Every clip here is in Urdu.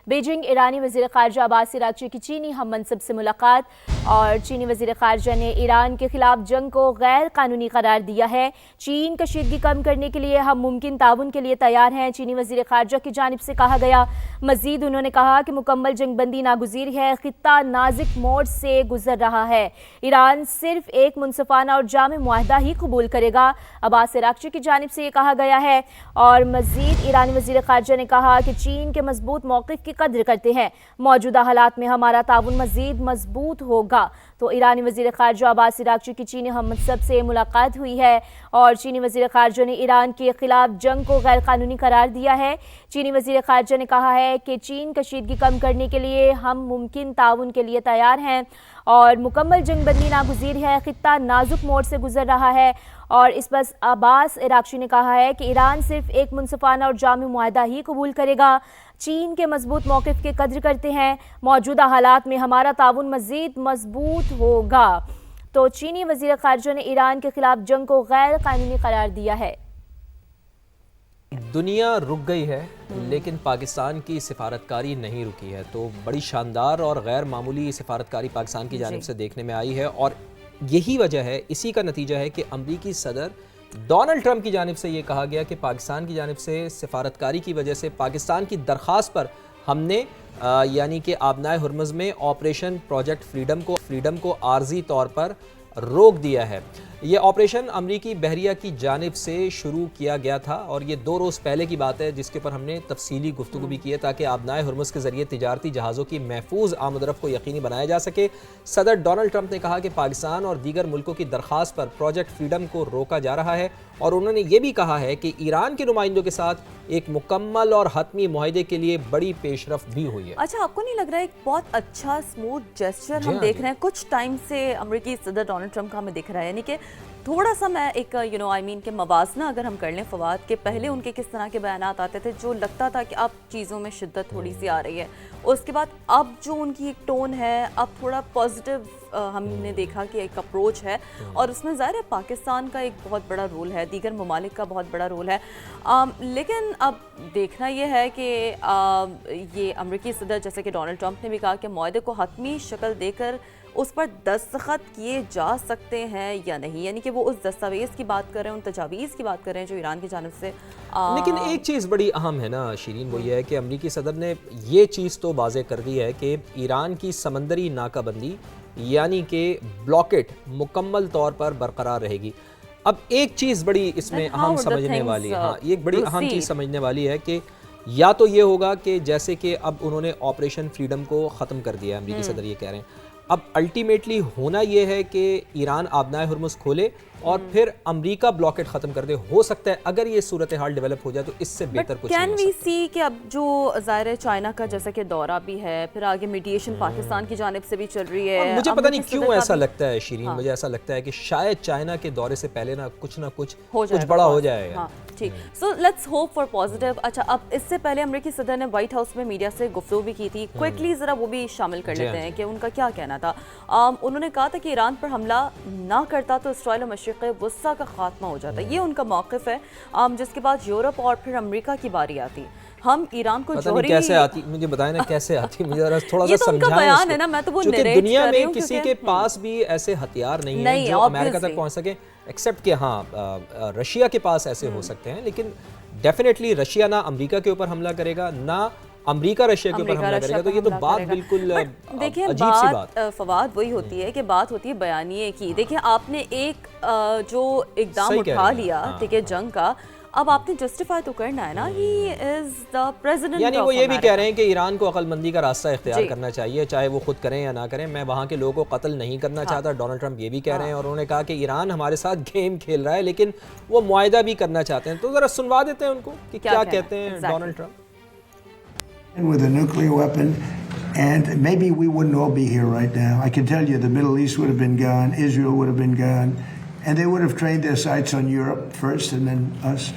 بیجنگ ایرانی وزیر خارجہ عباس عراقچی کی چینی ہم منصب سے ملاقات اور چینی وزیر خارجہ نے ایران کے خلاف جنگ کو غیر قانونی قرار دیا ہے۔ چین کشیدگی کم کرنے کے لیے ہم ممکن تعاون کے لیے تیار ہیں، چینی وزیر خارجہ کی جانب سے کہا گیا۔ مزید انہوں نے کہا کہ مکمل جنگ بندی ناگزیر ہے، خطہ نازک موڑ سے گزر رہا ہے، ایران صرف ایک منصفانہ اور جامع معاہدہ ہی قبول کرے گا، عباس عراقچی کی جانب سے یہ کہا گیا ہے۔ اور مزید ایرانی وزیر خارجہ نے کہا کہ چین کے مضبوط موقف کی قدر کرتے ہیں، موجودہ حالات میں ہمارا تعاون مزید مضبوط ہوگا۔ تو ایرانی وزیر خارجہ عباس عراقچی کی چینی ہم منصب سے ملاقات ہوئی ہے اور چینی وزیر خارجہ نے ایران کے خلاف جنگ کو غیر قانونی قرار دیا ہے۔ چینی وزیر خارجہ نے کہا ہے کہ چین کشیدگی کم کرنے کے لیے ہم ممکن تعاون کے لیے تیار ہیں اور مکمل جنگ بندی ناگزیر ہے، خطہ نازک موڑ سے گزر رہا ہے۔ اور اس پر عباس عراقچی نے کہا ہے کہ ایران صرف ایک منصفانہ اور جامع معاہدہ ہی قبول کرے گا، چین کے مضبوط موقف کی قدر کرتے ہیں، موجودہ حالات میں ہمارا تعاون مزید مضبوط ہوگا۔ تو چینی وزیر خارجہ نے ایران کے خلاف جنگ کو غیر قانونی قرار دیا ہے۔ دنیا رک گئی ہے لیکن پاکستان کی سفارتکاری نہیں رکی ہے، تو بڑی شاندار اور غیر معمولی سفارتکاری پاکستان کی جانب سے دیکھنے میں آئی ہے اور یہی وجہ ہے، اسی کا نتیجہ ہے کہ امریکی صدر ڈونلڈ ٹرمپ کی جانب سے یہ کہا گیا کہ پاکستان کی جانب سے سفارتکاری کی وجہ سے پاکستان کی درخواست پر ہم نے یعنی کہ آبنائے ہرمز میں آپریشن پروجیکٹ فریڈم کو عارضی طور پر روک دیا ہے۔ یہ آپریشن امریکی بحریہ کی جانب سے شروع کیا گیا تھا اور یہ 2 روز پہلے کی بات ہے جس کے پر ہم نے تفصیلی گفتگو بھی کی ہے تاکہ آبنائے ہرمز کے ذریعے تجارتی جہازوں کی محفوظ آمد و رفت کو یقینی بنایا جا سکے۔ صدر ڈونلڈ ٹرمپ نے کہا کہ پاکستان اور دیگر ملکوں کی درخواست پر پروجیکٹ فریڈم کو روکا جا رہا ہے اور انہوں نے یہ بھی کہا ہے کہ ایران کے نمائندوں کے ساتھ ایک مکمل اور حتمی معاہدے کے لیے بڑی پیش رفت بھی ہوئی ہے۔ اچھا، آپ کو نہیں لگ رہا ہے ایک بہت اچھا سموتھ جیسچر ہم دیکھ رہے ہیں کچھ ٹائم سے امریکی صدر ڈونلڈ ٹرمپ کا ہمیں دکھ رہا ہے، یعنی کہ تھوڑا سا میں ایک کہ موازنہ اگر ہم کر لیں فواد کے پہلے ان کے کس طرح کے بیانات آتے تھے جو لگتا تھا کہ اب چیزوں میں شدت تھوڑی سی آ رہی ہے، اس کے بعد اب جو ان کی ایک ٹون ہے اب تھوڑا پازیٹیو ہم نے دیکھا کہ ایک اپروچ ہے اور اس میں ظاہر ہے پاکستان کا ایک بہت بڑا رول ہے، دیگر ممالک کا بہت بڑا رول ہے، لیکن اب دیکھنا یہ ہے کہ یہ امریکی صدر جیسے کہ ڈونلڈ ٹرمپ نے بھی کہا کہ معاہدے کو حتمی شکل دے کر اس پر دستخط کیے جا سکتے ہیں یا نہیں، یعنی کہ وہ اس دستاویز کی بات کر رہے ہیں، ان تجاویز کی بات کر رہے ہیں جو ایران کی جانب سے لیکن ایک چیز بڑی اہم ہے نا شیرین، وہ یہ ہے کہ امریکی صدر نے یہ چیز تو واضح کر دی ہے کہ ایران کی سمندری ناکہ بندی یعنی کہ بلاکٹ مکمل طور پر برقرار رہے گی۔ اب ایک چیز بڑی اس میں اہم سمجھنے والی ہے، ایک بڑی اہم چیز سمجھنے والی ہے کہ یا تو یہ ہوگا کہ جیسے کہ اب انہوں نے آپریشن فریڈم کو ختم کر دیا ہے، امریکی صدر یہ کہہ رہے ہیں، اب الٹیمیٹلی ہونا یہ ہے کہ ایران آبنائے ہرمز کھولے اور پھر امریکہ بلاکٹ ختم کر دے۔ ہو سکتا ہے اگر یہ صورتحال ڈیولپ ہو جائے تو اس سے بہتر کچھ نہیں ہو سکتا۔ کین وی سی کہ اب جو ظاہر ہے چائنا کا جیسا کہ دورہ بھی ہے، پھر آگے میڈیشن پاکستان کی جانب سے بھی چل رہی ہے، مجھے پتہ نہیں کیوں ایسا لگتا ہے شیرین، مجھے ایسا لگتا ہے کہ شاید چائنا کے دورے سے پہلے نہ کچھ بڑا ہو جائے گا۔ ٹھیک، so let's hope for positive. اچھا، اب اس سے پہلے امریکی صدر نے وائٹ ہاؤس میں میڈیا سے گفتگو بھی کی تھی، کوئکلی ذرا وہ بھی شامل کر لیتے ہیں کہ ان کا کیا کہنا تھا۔ انہوں نے کہا تھا کہ ایران پر حملہ نہ کرتا تو اسرائیل و مشرق وسطیٰ کا خاتمہ ہو جاتا، یہ ان کا موقف ہے، جس کے بعد یورپ اور پھر امریکہ کی باری آتی۔ ہم ایران کو جوہری کیسے آتی، مجھے بتائیں نا کیسے آتی، مجھے تھوڑا سا سمجھائیں۔ یہ تو ان کا بیان ہے نا، میں تو وہ چونکہ دنیا میں کسی کے پاس بھی ایسے ہتھیار نہیں ہیں جو امریکہ تک پہنچ سکے، ایکسیپٹ کہ ہاں رشیا کے پاس ایسے ہو سکتے ہیں، لیکن ڈیفینیٹلی رشیا نہ امریکہ کے اوپر حملہ کرے گا نہ امریکہ رشیا کے اوپر حملہ کرے گا، تو یہ تو بات بالکل عجیب سی بات فواد وہی ہوتی ہے کہ بات ہوتی ہے بیانیے کی۔ دیکھیں آپ نے ایک جو اقدام اٹھا لیا ٹھیک ہے جنگ کا، اب آپ نے جسٹیفائی تو کرنا ہے نا، ہی از دا پریزیڈنٹ، یعنی وہ یہ بھی کہہ رہے ہیں کہ ایران کو عقل مندی کا راستہ اختیار کرنا چاہیے، چاہے وہ خود کریں یا نہ کریں، میں وہاں کے لوگوں کو قتل نہیں کرنا چاہتا۔ ڈونلڈ ٹرمپ یہ بھی کہہ رہے ہیں اور انہوں نے کہا کہ ایران ہمارے ساتھ گیم کھیل رہا ہے لیکن وہ معاہدہ بھی کرنا چاہتے ہیں، تو ذرا سنوا دیتے ہیں ان کو کہ کیا کہتے ہیں Donald Trump. With a nuclear weapon, and maybe we wouldn't all be here right now. I can tell you the Middle East would have been gone, Israel would have been gone, and they would have trained their sights on Europe first and then us.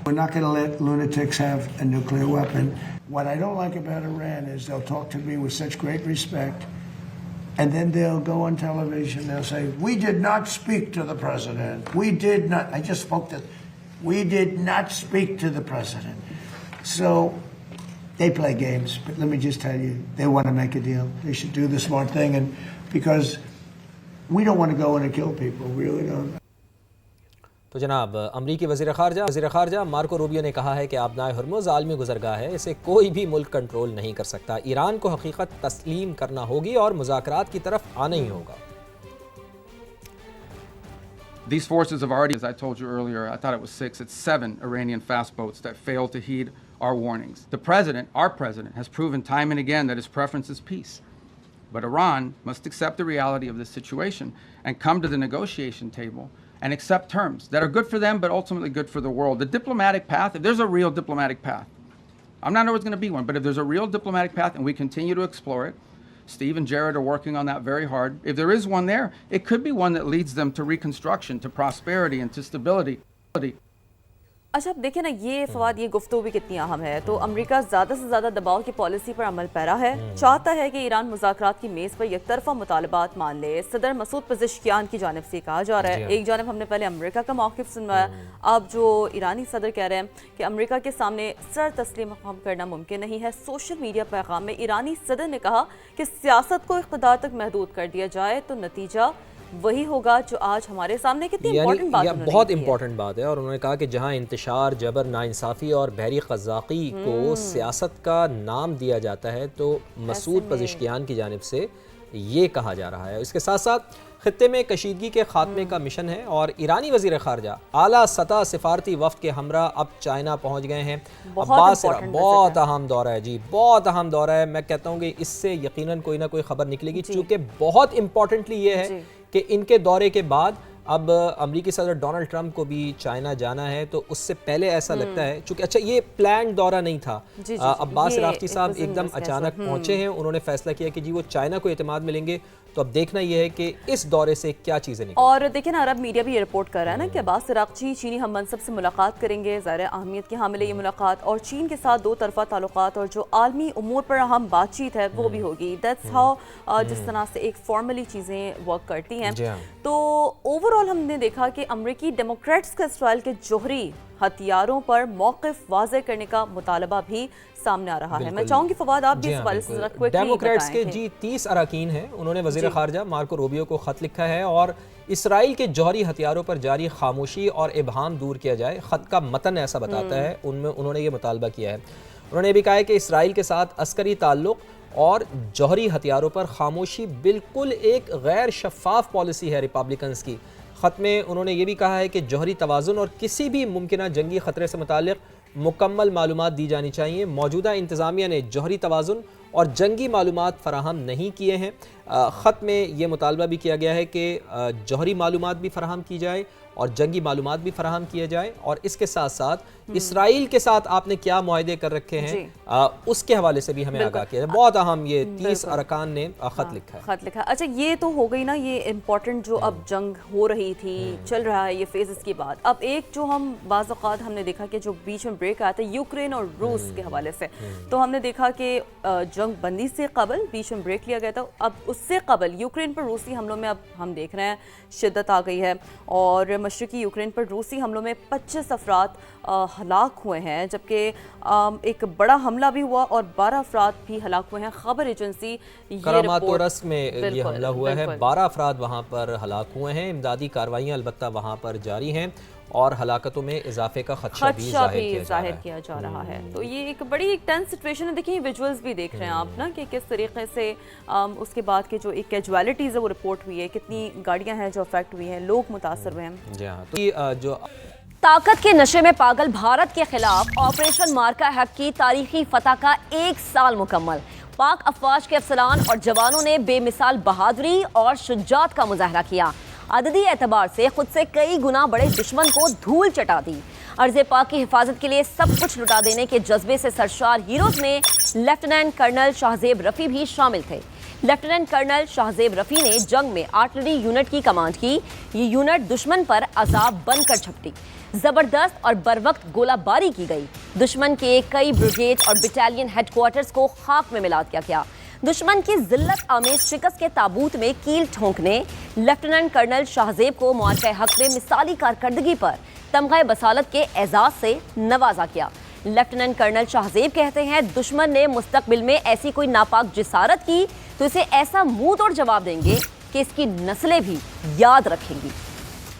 We're not going to let lunatics have a nuclear weapon. What I don't like about Iran is they'll talk to me with such great respect, and then they'll go on television, they'll say, we did not speak to the president. We did not. I just spoke to. We did not speak to the president. So They play games, but let me just tell you, they want to make a deal. They should do the smart thing, and because we don't want to go in and kill people, we really don't. تو جناب امریکی وزیر خارجہ مارکو روبیو نے کہا ہے کہ آبنائے ہرمز عالمی گزرگاہ ہے، اسے کوئی بھی ملک کنٹرول نہیں کر سکتا، ایران کو حقیقت تسلیم کرنا ہوگی اور مذاکرات کی طرف آنا ہی ہوگا۔ These forces have already, as I told you earlier, I thought it was 6, it's 7 Iranian fast boats that failed to heed our warnings. The president, our president, has proven time and again that his preference is peace. But Iran must accept the reality of this situation and come to the negotiation table and accept terms that are good for them but ultimately good for the world. The diplomatic path, if there's a real diplomatic path, I'm not sure it's going to be one, but if there's a real diplomatic path and we continue to explore it, Steve and Jared are working on that very hard. If there is one there, it could be one that leads them to reconstruction, to prosperity and to stability. اچھا اب دیکھیں نا یہ فواد یہ گفتگو بھی کتنی اہم ہے، تو امریکہ زیادہ سے زیادہ دباؤ کی پالیسی پر عمل پیرا ہے، چاہتا ہے کہ ایران مذاکرات کی میز پر یک طرفہ مطالبات مان لے۔ صدر مسعود پزشکیان کی جانب سے کہا جا رہا ہے، ایک جانب ہم نے پہلے امریکہ کا موقف سنوایا، اب جو ایرانی صدر کہہ رہے ہیں کہ امریکہ کے سامنے سر تسلیم کرنا ممکن نہیں ہے۔ سوشل میڈیا پیغام میں ایرانی صدر نے کہا کہ سیاست کو اقتدار تک محدود کر دیا جائے تو نتیجہ وہی ہوگا جو آج ہمارے سامنے کتنی امپورٹنٹ بات ہے، بہت امپورٹنٹ بات ہے، اور انہوں نے کہا کہ جہاں انتشار، جبر، ناانصافی اور بحری قزاقی کو سیاست کا نام دیا جاتا ہے تو مسعود پزشکیان کی جانب سے یہ کہا جا رہا ہے۔ اس کے ساتھ ساتھ خطے میں کشیدگی کے خاتمے کا مشن ہے، اور ایرانی وزیر خارجہ اعلیٰ سطح سفارتی وفد کے ہمراہ اب چائنا پہنچ گئے ہیں۔ بہت اہم دورہ ہے جی، بہت اہم دورہ ہے، میں کہتا ہوں کہ اس سے یقیناً کوئی نہ کوئی خبر نکلے گی، چونکہ بہت امپورٹنٹلی یہ ہے کہ ان کے دورے کے بعد اب امریکی صدر ڈونلڈ ٹرمپ کو بھی چائنا جانا ہے، تو اس سے پہلے ایسا لگتا ہے چونکہ اچھا یہ پلانڈ دورہ نہیں تھا، عباس عراقچی صاحب ایک دم اچانک پہنچے ہیں، انہوں نے فیصلہ کیا کہ جی وہ چائنا کو اعتماد میں لیں گے، تو اب دیکھنا یہ ہے کہ اس دورے سے کیا چیزیں نکلیں۔ اور دیکھیں نا عرب میڈیا بھی یہ رپورٹ کر رہا ہے نا کہ عباس عراقچی چینی ہم منصب سے ملاقات کریں گے، ظاہر اہمیت کی حامل ہے یہ ملاقات، اور چین کے ساتھ دو طرفہ تعلقات اور جو عالمی امور پر اہم بات چیت ہے وہ بھی ہوگی۔ دیٹس ہاؤ جس طرح سے ایک فارملی چیزیں ورک کرتی ہیں۔ تو اوورآل ہم نے دیکھا کہ امریکی ڈیموکریٹس کا اسرائیل کے جوہری ہتھیاروں پر موقف واضح کرنے کا مطالبہ بھی سامنے آ رہا ہے۔ میں چاہوں گی فواد آپ بھی اس حوالے سے ذرا کوئکلی بتائیں۔ ڈیموکریٹس کے جی 30 اراکین ہیں، انہوں نے وزیر خارجہ مارکو روبیو کو خط لکھا ہے اور اسرائیل کے جوہری ہتھیاروں پر جاری خاموشی اور ابہام دور کیا جائے۔ خط کا متن ایسا بتاتا ہے، ان میں انہوں نے یہ مطالبہ کیا ہے۔ انہوں نے یہ بھی کہا ہے کہ اسرائیل کے ساتھ عسکری تعلق اور جوہری ہتھیاروں پر خاموشی بالکل ایک غیر شفاف پالیسی ہے ریپبلکنز کی۔ خط میں انہوں نے یہ بھی کہا ہے کہ جوہری توازن اور کسی بھی ممکنہ جنگی خطرے سے متعلق مکمل معلومات دی جانی چاہیے۔ موجودہ انتظامیہ نے جوہری توازن اور جنگی معلومات فراہم نہیں کیے ہیں۔ خط میں یہ مطالبہ بھی کیا گیا ہے کہ جوہری معلومات بھی فراہم کی جائے اور جنگی معلومات بھی فراہم کیے جائیں، اور اس کے ساتھ ساتھ اسرائیل کے ساتھ آپ نے کیا معاہدے کر رکھے ہیں اس کے حوالے سے بھی ہمیں آگاہ کیا جائے۔ بہت اہم یہ 30 ارکان نے خط لکھا ہے۔ اچھا یہ تو ہو گئی نا یہ امپورٹنٹ جو اب جنگ ہو رہی تھی، چل رہا ہے یہ فیزز کی بات۔ اب ایک جو ہم بعض اوقات ہم نے دیکھا کہ جو بیچ میں بریک آیا تھا یوکرین اور روس کے حوالے سے، تو ہم نے دیکھا کہ جنگ بندی سے قبل بیچ میں بریک لیا گیا تھا، اب اس سے قبل یوکرین پر روسی حملوں میں اب ہم دیکھ رہے ہیں شدت آ گئی ہے، اور مشرقی یوکرین پر روسی حملوں میں 25 افراد ہلاک ہوئے ہیں، جبکہ ایک بڑا حملہ بھی ہوا اور 12 افراد بھی ہلاک ہوئے ہیں۔ خبر ایجنسی کراماتورسک میں یہ حملہ ہوا ہے، 12 افراد وہاں پر ہلاک ہوئے ہیں۔ امدادی کارروائیاں البتہ وہاں پر جاری ہیں اور ہلاکتوں میں اضافے کا خدشہ بھی ظاہر کیا جا رہا ہے۔ تو یہ ایک بڑی ٹینس سچویشن ہے۔ دیکھیں ویژولز بھی دیکھ رہے ہیں آپ نا کہ کس طریقے سے اس کے بعد کے جو ایک کیجوالٹیز ہے وہ رپورٹ ہوئی ہے، کتنی گاڑیاں ہیں جو افیکٹ ہوئی ہیں، لوگ متاثر ہوئے ہیں۔ جی ہاں، تو جو طاقت کے نشے میں پاگل بھارت کے خلاف آپریشن مارکا حق کی تاریخی فتح کا 1 سال مکمل۔ پاک افواج کے افسران اور جوانوں نے بے مثال بہادری اور شجاعت کا مظاہرہ کیا، عددی اعتبار سے خود سے کئی گنا بڑے دشمن کو دھول چٹا دی۔ ارض پاک کی حفاظت کے لیے سب کچھ لٹا دینے کے جذبے سے سرشار ہیروز میں لیفٹیننٹ کرنل شاہزیب رفیع بھی شامل تھے۔ لیفٹیننٹ کرنل شاہزیب رفیع نے جنگ میں آرٹلری یونٹ کی کمانڈ کی۔ یہ یونٹ دشمن پر عذاب بن کر چھپٹی، زبردست اور بروقت گولہ باری کی گئی۔ دشمن کے کئی بریگیڈ اور بٹالین ہیڈ کوارٹرز کو خاک میں ملا دیا گیا۔ دشمن کی ذلت آمیز شکست کے تابوت میں کیل ٹھونکنے لیفٹیننٹ کرنل شاہزیب کو معرکہ حق میں مثالی کارکردگی پر تمغہ بصالت کے اعزاز سے نوازا گیا۔ لیفٹیننٹ کرنل شاہزیب کہتے ہیں دشمن نے مستقبل میں ایسی کوئی ناپاک جسارت کی تو اسے ایسا منہ توڑ جواب دیں گے کہ اس کی نسلیں بھی یاد رکھیں گی۔